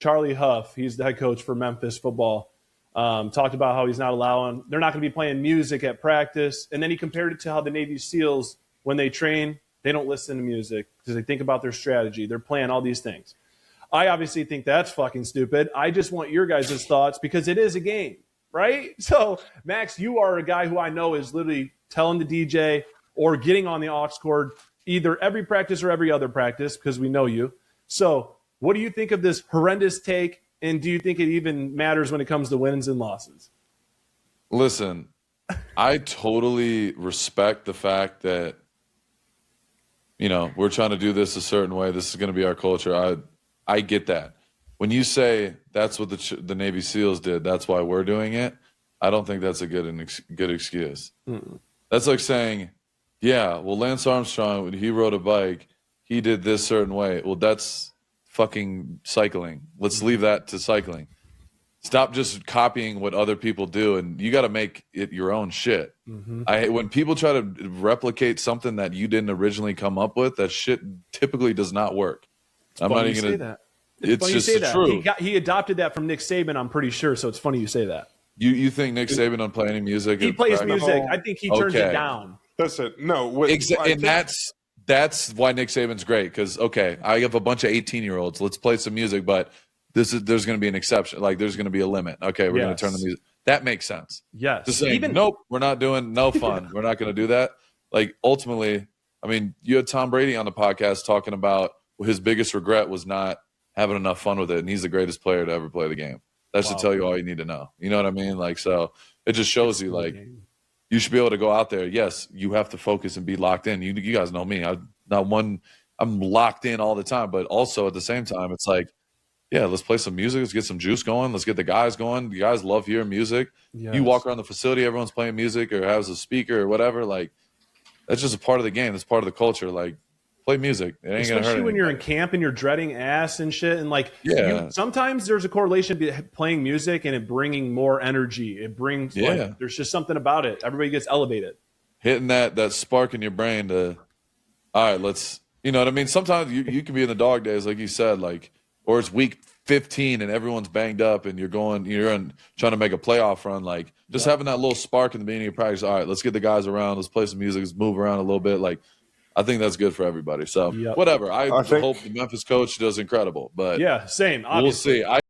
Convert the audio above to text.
Charlie Huff, he's the head coach for Memphis football, talked about how he's not allowing – they're not going to be playing music at practice. And then he compared it to how the Navy SEALs, when they train, they don't listen to music because they think about their strategy. They're playing all these things. I obviously think that's fucking stupid. I just want your guys' thoughts because it is a game, right? So, Max, you are a guy who I know is literally telling the DJ or getting on the aux cord either every practice or every other practice because we know you. So what do you think of this horrendous take, and do you think it even matters when it comes to wins and losses? Listen, I totally respect the fact that, you know, we're trying to do this a certain way. This is going to be our culture. I get that. When you say that's what the Navy SEALs did, that's why we're doing it, I don't think that's a good excuse. That's like saying, yeah, well, Lance Armstrong, when he rode a bike, he did this certain way. Well, that's fucking cycling. Let's leave that to cycling. Stop just copying what other people do, and you got to make it your own shit. When people try to replicate something that you didn't originally come up with, that shit typically does not work. I'm not even going to. It's just the truth. He adopted that from Nick Saban, I'm pretty sure. So it's funny you say that. You think Nick Saban don't play any music? He plays music. I think he turns it down. Listen, no. And that's why Nick Saban's great because, okay, I have a bunch of 18-year-olds. Let's play some music, but there's going to be an exception. Like, there's going to be a limit. Okay, we're going to turn the music. That makes sense. Yes. Just saying, nope, we're not doing no fun. We're not going to do that. Like, ultimately, I mean, you had Tom Brady on the podcast talking about his biggest regret was not having enough fun with it, and he's the greatest player to ever play the game. That should tell you all you need to know. You know what I mean? Like, so it just shows you, like, you should be able to go out there. Yes, you have to focus and be locked in. You guys know me. I'm locked in all the time, but also at the same time, it's like, yeah, let's play some music. Let's get some juice going. Let's get the guys going. The guys love hearing music. Yes. You walk around the facility, everyone's playing music or has a speaker or whatever. Like, that's just a part of the game. That's part of the culture. Like, play music. It ain't going to hurt Especially when anybody. you're in camp and you're dreading ass and shit. And, like, Yeah. sometimes there's a correlation between playing music and it bringing more energy. It brings, like, there's just something about it. Everybody gets elevated. Hitting that spark in your brain to, all right, let's, you know what I mean? Sometimes you can be in the dog days, like you said, like, or it's week 15 and everyone's banged up and you're trying to make a playoff run. Like, just having that little spark in the beginning of practice. All right, let's get the guys around. Let's play some music. Let's move around a little bit. Like, I think that's good for everybody. So whatever. I hope the Memphis coach does incredible. But yeah, same. Obviously. We'll see.